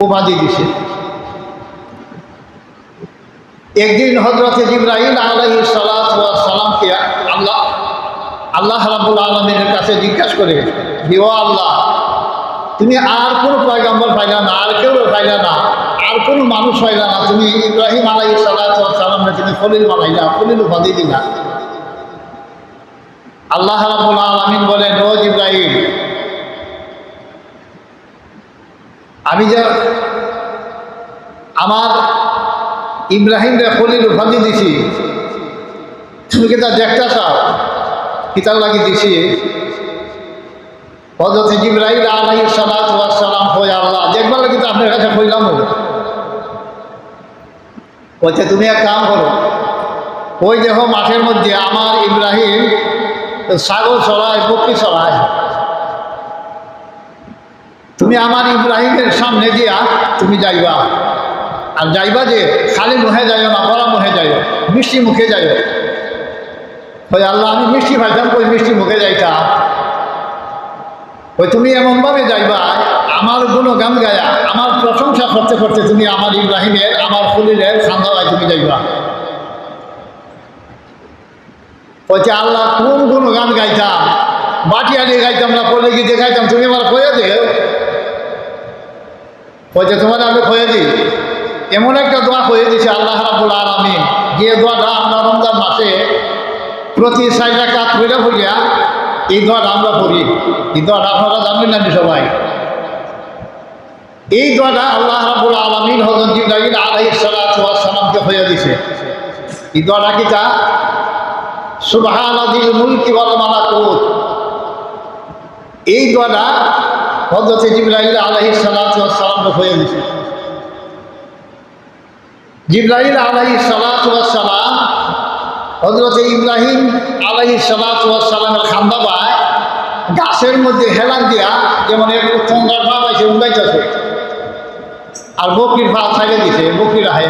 উপাধি দিছে। একদিন হযরত জিবরাইল আলাইহিস সালাতু ওয়াস সালামকে আল্লাহ রাব্বুল আলামিনের কাছে জিজ্ঞাসা করে, ও আল্লাহ, তুমি আর কোনো পয়গম্বর পাইলা না, আর কেউ পাইলা না, আর কোনো মানুষ পাইলা না, তুমি ইব্রাহিম আলাইহিস সালাতু ওয়াস সালামকে তুমি খলিল বানাইলা, খলিল উপাধি দিলা। আল্লাহ রাব্বুল আলামিন বলেন, ও জিবরাইল, আমি যে আমার ইব্রাহিমরে খলিল উপাধি দিছি, তুমি কি তা দেখতে চাও? কিতাব লাগি দিছি। হযরত জিবরাইল আলাইহিস সালাতু ওয়াস সালাম কয়, আল্লাহ, দেখবার লাগি তো আপনার কাছে কইলাম। বলছে, তুমি এক কাম করো, ওই দেখো মাঠের মধ্যে আমার ইব্রাহিম ছাগল চড়ায়, বকরি চড়ায়, তুমি আমার ইব্রাহিমের সামনে দিয়া তুমি যাইবা, আর যাইবা যে খালি মুখে যাইও না, বড়া মুখে যাইও, মিষ্টি মুখে যাইও। ওই আল্লাহ, আমি মিষ্টি ভাইতাম, কই মিষ্টি মুখে যাইতাম। ওই তুমি এমনভাবে যাইবা, আমার গুণগান গায়া, আমার প্রশংসা করতে করতে তুমি আমার ইব্রাহিমের, আমার খলিলের খান্দায় তুমি যাইবা। বলছে, আল্লাহ, কোন গুণগান গাইতাম? বাটিয়ালি গাইতাম না, পড়লে গিয়ে গাইতাম, তুমি আমার খোয়া দেও। বলছে, তোমার আমি খোয়া দিই। এমন একটা দোয়া করে দিয়েছে আল্লাহ রাব্বুল আলামিন, যে দোয়াটা আমরা রমজান মাসে প্রতি 4 রাকাত পড়ে পড়িয়া এই দোয়াটা আমরা পড়ি। এই দোয়াটা আপনারা জানবেন না সবাই। এই দোয়াটা আল্লাহ রাব্বুল আলামিন হযরত জিবরাইল আলাইহিস সালাতু ওয়াস সালামকে হয়ে দিয়েছে। এই দোয়াটা কি? তা সুবহানাল মুলকি ওয়াল মালাকুত। এই দোয়াটা হযরত জিবরাইল আলাইহিস সালাতু ওয়াস সালামকে হয়ে দিয়েছে। জিবরাইল আলাইহিস সালাতু ওয়াস সালাম হযরত ইব্রাহিম আলাইহিস সালাতু ওয়াস সালামের খান্দাবায় গাছের মধ্যে হেলান দিয়া, যেমন একটু ঠোঙ্গার ভাব আছে উড়াইতেছে, আর বকরির পা ছাইড়ে দিছে, বকরি রাহে।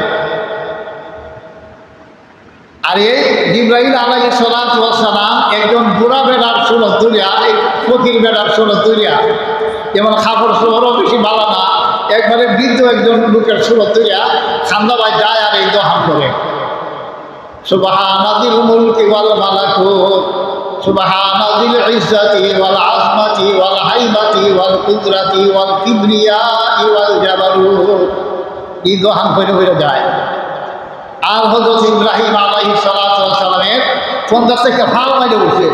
আর এই জিবরাইল আলাইহিস সালাতু ওয়াস সালাম একজন বুড়া বেড়ার সুরত ধরিয়া, এই ফকির বেড়ার সুরত ধরিয়া, যেমন খাবার শহরও বেশি ভালো না, একবারে বৃদ্ধ একজন লোকের সুরত ধরিয়া খান্দাবায় যায় আর এই দোয়া করে, সুবহানাল মুলকি ওয়াল মালাকুত, সুবহানাল ইজ্জাতি ওয়াল আযমাতি ওয়াল হাইবাতি ওয়াল কুদরাতি ওয়াল কিবরিয়াই ওয়াল জাবারুত। এই দোয়া করে যায়। আর হযরত ইব্রাহিম আলাইহিস সালাতু ওয়াস সালামের 50 থেকে ফাল মাইরে উঠছে,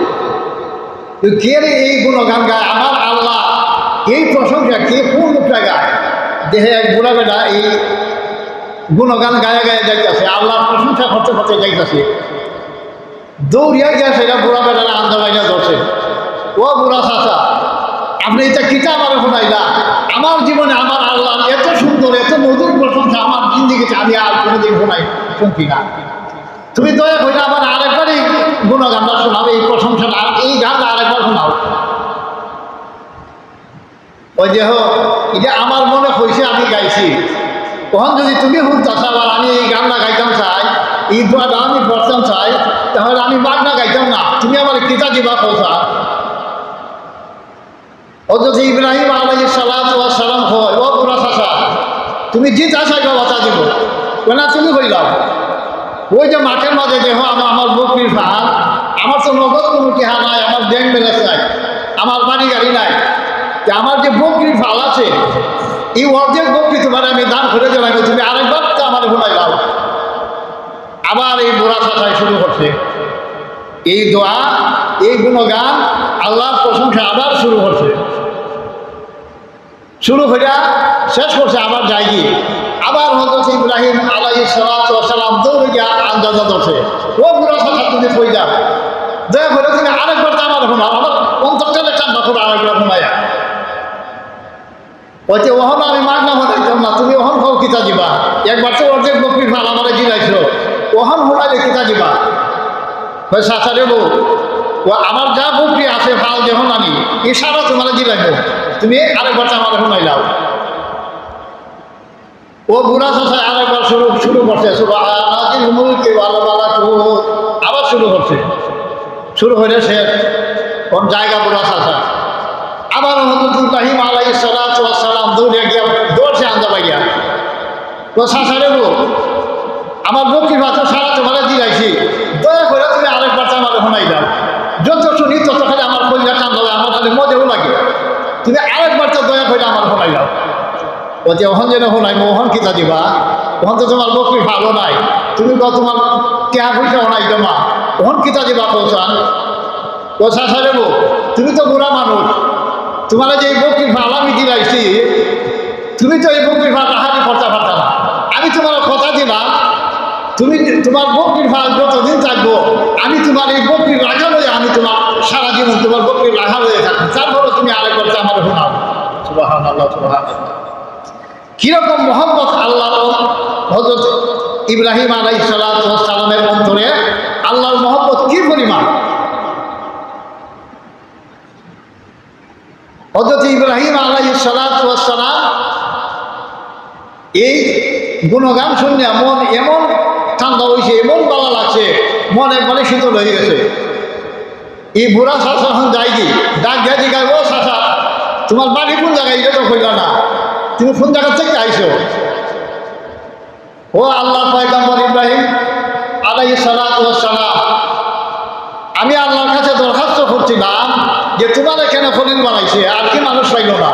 কে রে এই গুণগান গায়? আমার আল্লাহ, এই প্রশংসা কে, কোন লোকটা গায়? দেহে এক বুড়া বেটা এই গুণগান গায়ে গায়ে যাইতেছে, আল্লাহর প্রশংসা করতে করতে যাইতেছে। দৌড়িয়া গিয়া সেটা বুড়া বেটারা আন্দামাইনা ধরছে, ও বুড়া চাচা, আপনি এটা কিতা আমার শোনাইলা? আমার জীবনে আমার আল্লাহ এত সুন্দর, এত মধুর প্রশংসা আমার জিন্দিগিতে আমি আর কোনোদিন শুনছি না। তুমি দয়া করে আমার আরেকবারই গুণগানটা শোনাও, এই প্রশংসাটা, এই গানটা আরেকবার শোনাও। ওই যে এটা আমার মনে হয়েছে, আমি গাইছি, তখন যদি তুমি শুনতেছ আবার আমি এই গানটা গাইতাম চাই, এই দোয়াটা আমি পড়তাম চাই, তাহলে আমি বাগনা গাইতাম না, তুমি আমার কিতা দিবা কথা। হযরত ইব্রাহিম আলাইহিস সালাতু ওয়াস সালাম হয়, ও বুড়া চাচা, তুমি জিত চাইবা বাতা দিব না, তুমি হইলাম ওই যে মাঠের মাঝে দেহ আমার বকরির ফাল, আমার তো নগদ কোনো টেহা নাই, আমার ব্যাংক ব্যালেন্স নাই, আমার বাড়ি গাড়ি নাই, আমার যে বকরির ফাল আছে, এই অর্ধেক বকরি তোমার আমি দান করে দিলাম, তুমি আরেকবার তো আমার ঘুমাই দাও। আবার এই বুড়া চাচাই শুরু করছে এই দোয়া, এই গুণগান, আল্লাহর প্রশংসা আবার শুরু করছে। শুরু করিয়া শেষ করছে আবার যাই গিয়ে, আবার হযরত ইব্রাহিম আলাইহিস সালাতু ওয়াস সালাম দৌড়ে গিয়া আন্দাজা ধরছে, ও বুড়া চাচা, তুমি কই যাও? দয়া করে তুমি আরেকবার তো আমার ঘুমাও, আমার অন্তর্জালে চান্দা করে আরেকবার ঘুমাইয়া। বলছে, ওহন আমি মাগনা হতাইতাম না, তুমি ওহন খাও কিতা দিবা? একবার তো অর্ধেক বকরির ফাল আমার জিলাইছিল, ওহন হোনাইলে কিতা দিবা? চাচা রে বউ, ও আমার যা বকরি আছে ফাল যখন আমি এই সারা তোমার জিলাইব, তুমি আরেকবার তো আমার হোনাইলাও। ও বুড়া চাচা আরেকবার শুরু করছে, সুবহানাল মুলকি ওয়াল মালাকুত, আবার শুরু করছে। শুরু হয়ে শেষ, কোন জায়গা বুড়া চাচা আবার হযরত ইব্রাহিম আলাইহিস সালাতু ওয়াস সালাম দৌড়ে গিয়া দৌড়ছে আন্দা বাইয়া তো শাসারে গো আমার বকরির বাচ্চা সারা তোমারে দিলাইছি দয়া করে তুমি আরেক বাচ্চা আমার শোনাই দাও যত শুনি তত খালি আমার কলিজা টান হবে আমার খালি মজাও লাগে তুমি আরেক বাচ্চা দয়া করে আমার শোনাই দাও ও যে ওখান যেন শোনাই ওখান কিতা দিবা ওখান তো তোমার বকরি ভালো নাই তুমি কত তোমার কেয়া পয়সা শোনাই জমা ওখান কিতা দিবা পৌঁছান ও শাসারে গো তুমি তো বুড়া মানুষ তোমার যে এই বকরির ভালো আমি দিলাইছি তুমি তো এই বকরির ভালো হাতে খরচা পারতা না আমি তোমার কথা দিলাম তুমি তোমার বকরির ভাগ যতদিন থাকবো আমি তোমার এই বকরির রাখা হয়ে আমি তোমার সারা জীবন তোমার বকরির রাখা হয়ে থাকবো তারপরে তুমি আরেক বলতে আমার শোনাও সুবহানাল্লাহ সুবহানাল্লাহ কিরকম মোহাম্মদ আল্লাহ হযরত ইব্রাহিম আলাইহিস সালাতু ওয়াস সালামের অন্তরে আল্লাহর মোহাম্মদ কি পরিমাণ হযরত ইব্রাহিম আলাইহিস সালাতু ওয়াস সালাম এই গুণগান শুনে মন এমন ঠান্ডা হয়েছে এমন ভালো লাগছে মন একবারে শীতল হয়ে গেছে এই বুড়া শাসা এখন যাই কি ডাক দিয়ে জিগায় ও শাসা তোমার বাড়ি কোন জায়গায় এটা তো কইল না তুমি কোন জায়গা থেকে আইছো ও আল্লাহ পয়গম্বর ইব্রাহিম আলাইহিস সালাতু ওয়াস সালাম আমি আল্লাহর কাছে দরখাস্ত করছিলাম যে তোমার এখানে খলিল বানাইছে আর কি মানুষ পাইল না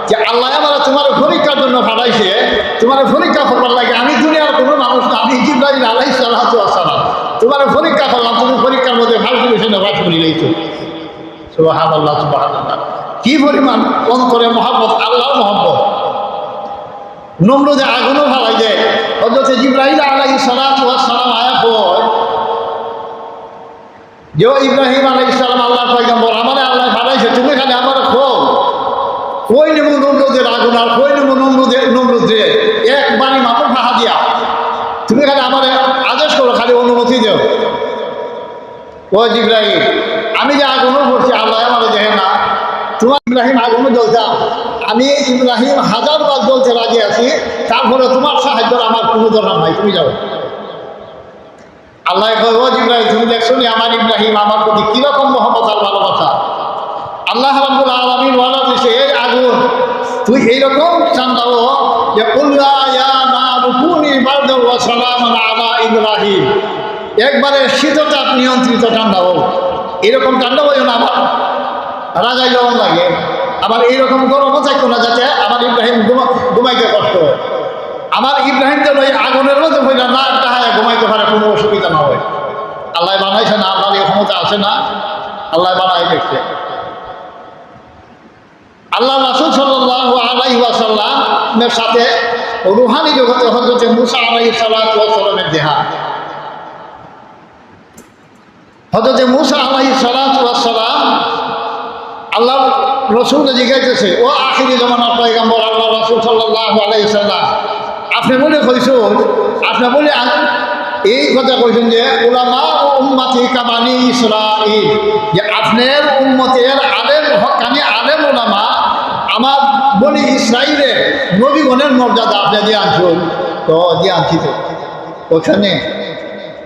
যে আল্লাহ আমার তোমার পরীক্ষার জন্য পাঠাইছে তোমার পরীক্ষা করবার লাগে আমি দুনিয়ার কোনো মানুষ না আমি জিবরাইল আলাইহিস সালাতু ওয়াস সালাম তোমার পরীক্ষা করলাম তুমি পরীক্ষার মধ্যে ভালো করে পাশ করে নিয়েছো সুবহানাল্লাহ সুবহানাল্লাহ কি পরিমাণ অন্তরে মহব্বত আল্লাহর মহব্বত নমরুদে আগুনও ফালাই দেয় হযরত জিবরাইল আলাইহিস সালাতু ওয়াস সালাম আয়া কয় যে ইব্রাহিম আলাইহিস সালাম আল্লাহর পয়গম্বর আমারে আল্লাহ পাঠাইছে তুমি খালি আমার খোল কই নেব নমরুদের আগুন আর কই নেব নমরুদের একবারই মাত্র ফাহা দিয়া তুমি খালি আমার আদেশ করো খালি অনুমতি দেও ও জিবরাইল আমি যে আগুনও করছি আল্লাহ আমার দেখে না তোমার ইব্রাহিম আগুনও জ্বলতাম আমি ইব্রাহিম 1000 বার জ্বলতে রাজি আছি তারপরে তোমার সাহায্য আমার কোনো দরকার নাই তুমি যাও আল্লাহ কয় ও জিবরাইল তুমি দেখছো নি আমার ইব্রাহিম আমার প্রতি কিরকম মহব্বত আর ভালোবাসা আল্লাহ রাব্বুল আলামিন ওয়ালা দিছে এই আগুন তুই এইরকম ঠান্ডাও যে কুল্লা ইয়া নারু কুনি বারদাও ওয়া সালামান আলা ইব্রাহিম একবারে শীততাপ নিয়ন্ত্রিত ঠান্ডাও এরকম ঠান্ডা হয় না আমার রাজাই গরম লাগে আবার এইরকম গরমও থাকতো না যাতে আমার ইব্রাহিম ঘুমাইতে কষ্ট হয় আমার ইব্রাহিম যেন ওই আগুনের মধ্যে হইলে না একটা হায় ঘুমাইতে পারে কোনো অসুবিধা না হয় আল্লাহ বানাইছে না আল্লাহর এই ক্ষমতা আছে না আল্লাহ বানাই দেখছে আল্লাহ রাসূল সাল্লাল্লাহু আলাইহি ওয়াসাল্লামের সাথে রুহানি জগতে হযরত মুসা আলাইহিস সালাতু ওয়াস সালামের দেখা হযরত মুসা আলাইহিস সালাতু ওয়াস সালাম আল্লাহ রসুল জিজ্ঞাসা ও আখিরি জমানার পয়গম্বর আল্লাহ রাসূল সাল্লাল্লাহু আলাইহি ওয়াসাল্লাম আপনি বলে কইছেন আপনি বলে এই কথা কইছেন যে উলামা ও উম্মতি কাবানি ইসরাঈল যে আপনার উম্মতের আলেম হক্কানি আলেম উলামা আমার বনি ইসরাঈলের নবীগণের মর্যাদা আপনি দিয়ে আনছেন তো দিয়ে আনছি তো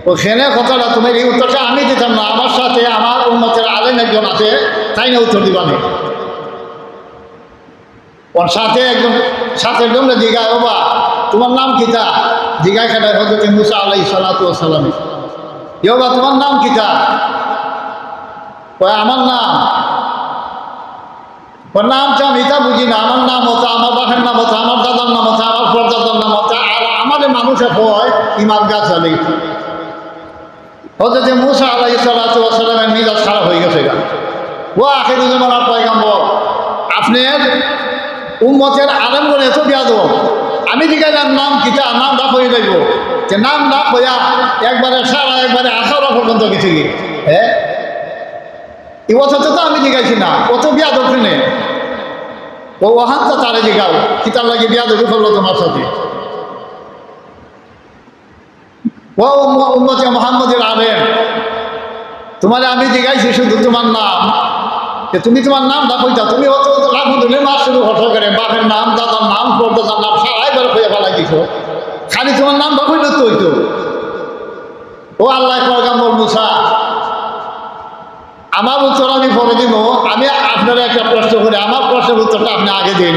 ওখানে কথাটা তোমার এই উত্তরটা আমি দিতাম না আমার সাথে আমার উম্মতের আলেম একজন আছে তাই না উত্তর দিবানে ওর সাথে একজন সাথের জন্য জিগায় বাবা তোমার নাম কিতা জিগায় খাটায় হযরত মুসা আলাইহিস সালাতু ওয়াস সালাম বাবা তোমার নাম কিতা আমার নাম ওর নাম তো আমি তা বুঝি না আমার নাম হতো আমার বাপের নাম হতো আমার দাদার নাম হতো আমার পরদাদার নাম হতো আর আমাদের মানুষে হয় ইমাম গাছ আলী হযরত মুসা আলাইহিস সালাতু ওয়াস সালামের মিজাজ খারাপ হয়ে গেছে গা ও আখিরি জামানার পয়গম্বর আপনার উম্মতের আলেমগণ এত বেয়াদব আমি জিজ্ঞাসা নাম কিতা নাম ডাক হয়ে যাইব যে নাম ডাক হইয়া একবারে সারা একবারে আখাড়া পর্যন্ত গেছে কি হ্যাঁ এই বছরতে তো আমি জিজ্ঞাসি না কত বেয়াদব শুনে ও ওহান তো তারে জিগাও কিতার লাগে বেয়াদবি করলো তোমার সাথে ও উম্মতে মুহাম্মদের আলেম তোমারে আমি জিজ্ঞাসি শুধু তোমার নাম যে তুমি তোমার নাম না কইতা তুমি অত রাখুন মাস শুরু হঠাৎ করে বাপের নাম দাদার নাম পর্দাদার নাম সারাই বের হয়ে ফেলাই দিছ খালি তোমার নাম বা কইলে তো হইতো ও আল্লাহ পয়গম্বর মুসা আমার উত্তর আমি পরে দিব। আমি আপনারা একটা প্রশ্ন করি, আমার প্রশ্নের উত্তরটা আপনি আগে দিন।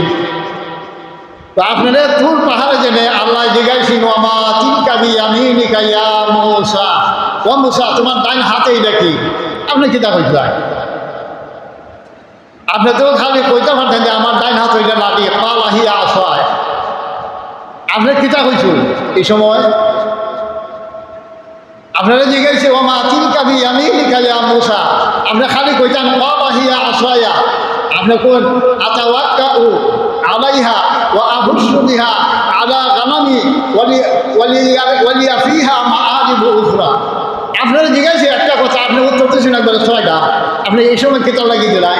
তো আপনারা তুর পাহাড়ে জেনে আল্লাহ জিজ্ঞাসিন ওমা তিলকা বিয়ামিনিকা ইয়া মূসা, ও মূসা তোমার ডাইন হাতে এটা কি? আপনি কিতা কইছিলেন? আপনি তো খালি কইতে পারতেন যে আমার ডাইন হাত ওইটা লাঠি, পা লাহিয়া আসয়। আপনি কিতা কইছেন এই সময়? আপনারা জিজ্ঞাসা ওমা তিলকা বিয়ামিনিকা ইয়া মূসা, আপনি খালি কইতেন পা লাহিয়া আসয়া। আপনি কোন আতাওয়াক্কাউ আলাইহা ওয়া আহুসু বিহা আলা গানামি ওয়ালিয়া ফিহা মাআরিবু উখরা। আপনারা জিজ্ঞাসা একটা কথা, আপনি উত্তর দিচ্ছেন একবারে ছয়টা। আপনি এই সময় কিতাব লাগিয়ে দিলেন।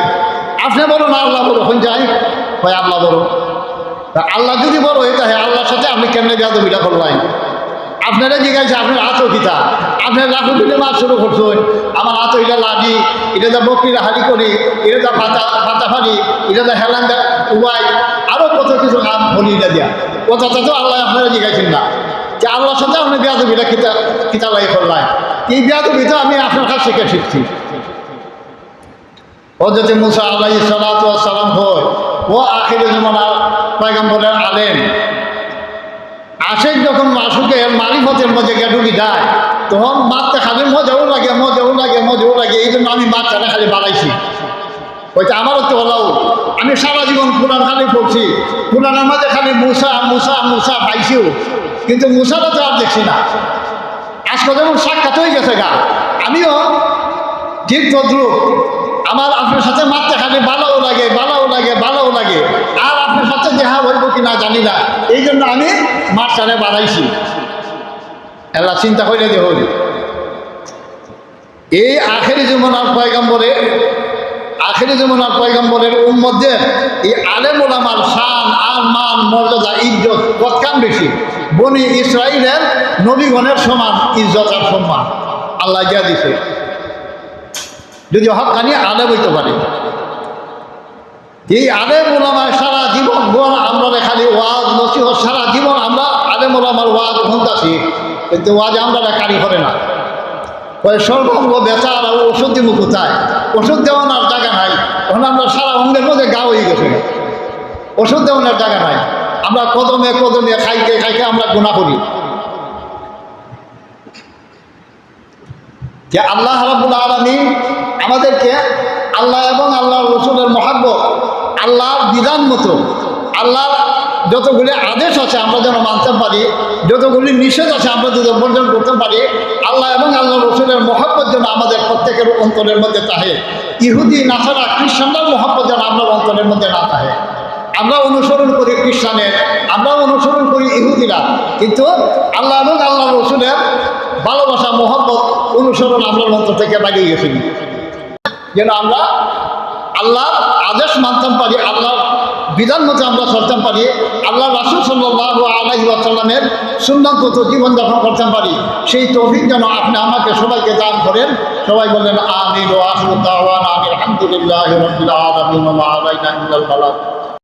আপনি বলো না আল্লাহ বলো, কোন যাই হয় আল্লাহ বলো। তা আল্লাহ যদি বলো এটা হয়, আল্লাহর সাথে আপনি কেমনে বেয়াদবিটা করলেন? আপনারা জিজ্ঞাসা আপনার হাতও কিতা, আপনার লাঠি দিলে মাছ শুরু করছেন। আমার হাত এটা লাঠি, এটা যা বকরিরা হাড়ি করি, এটা যা পাতা ফাড়ি, এটা যা হেলান দা উবাই, আরও কত কিছু হাত ফলি এটা দিয়া। কথাটা তো আল্লাহ আপনারা জিজ্ঞাসেন না যে আল্লাহর সাথে আপনি বেয়াদবিটা কিতা লাই করলেন। এই বেয়াদবিটা আমি আপনার কাছ থেকে শিখছি। হযরত মুসা আলাইহিস সালাতু ওয়াস সালাম হয় ও আখির জামানার পয়গম্বরের আলেম। আশেক যখন মাসুকের মারিফতের মধ্যে ঢুকি যায়, তখন মারতে খালি মজাও লাগে, মজাও লাগে, মজাও লাগে। এই জন্য আমি মারটারে খালি বাড়াইছি। হয়তো আমারও তো হলাও, আমি সারা জীবন কোরআন খালি পড়ছি, কোরআনের মাঝে খালি মুসা মুসা মুসা পাইছিও, কিন্তু মুসাটা তো আর দেখছি না। আজকে যেমন সাক্ষাৎ হয়ে গেছে গা, আমিও ঠিক তদ্রুপ। আমার আপনার সাথে মারতে খালি বালাও লাগে, বালাও লাগে, বালাও লাগে। আর আপনার সাথে দেখা হইব কি না জানি না, এই জন্য আমি মারটারে বাড়াইছি। এলা চিন্তা করে যে হল এই আখেরি জীবনার পয়গম্বরের উম্মতদের এই আলেম ওলামার শান আর মান মর্যাদা ইজ্জত কতখান বেশি। বনি ইসরাইলের নবীগণের সমান ইজ্জত আর সম্মান আল্লাহ দিয়া দিছে, যদি হক্কানি আলেম হইতে পারে। এই আলেম ওলামার সারা জীবন আমরা খালি ওয়াজ নসিহত, সারা জীবন আমরা আলেম ওলামার ওয়াজ শুনতেছি, কিন্তু ওয়াজ আমরা কারি করে না। সর্বাঙ্গ বেচা আর ওষুধ দিব কোথায়? ওষুধ দেওয়ানোর জায়গা নাই। তখন আমরা সারা অঙ্গের মধ্যে গা হয়ে গেছে, ওষুধ দেওয়ানোর জায়গা নাই। আমরা কদমে কদমে খাইতে খাইতে আমরা গুনাহ করি। যে আল্লাহ রাব্বুল আলামিন আমাদেরকে আল্লাহ এবং আল্লাহর রাসূলের মহব্বত, আল্লাহর বিধান মতো, আল্লাহর যতগুলি আদেশ আছে আমরা যেন মানতে পারি, যতগুলি নিষেধ আছে আমরা যদি বর্জন করতে পারি, আল্লাহ এবং আল্লাহর রাসূলের মহব্বত যেন আমাদের প্রত্যেকের অন্তরের মধ্যে থাকে। ইহুদি নাসারা খ্রিস্টানদের মহব্বত যেন আপনার অন্তরের মধ্যে না থাকে। আমরা অনুসরণ করি খ্রিস্টানের, আমরা অনুসরণ করি ইহুদিরা, কিন্তু আল্লাহ এবং আল্লাহর রাসূলের ভালোবাসা মহব্বত অনুসরণ আমরা অন্তর থেকে বাড়িয়ে গেছি। যেন আমরা আল্লাহর আদেশ মানতাম পারি, আল্লাহর বিধান মতো আমরা চলতাম পারি, আল্লাহ রাসূল সাল্লাল্লাহু আলাইহি ওয়াসাল্লামের সুন্নাত মতো জীবনযাপন করতাম পারি। সেই তৌফিক যেন আপনি আমাকে সবাইকে দান করেন। সবাই বলেন আমিন। ওয়া আখিরু দাওয়ানা আলহামদুলিল্লাহি রাব্বিল আলামিন ওয়া মা আলাইনা ইল্লাল বালাগ।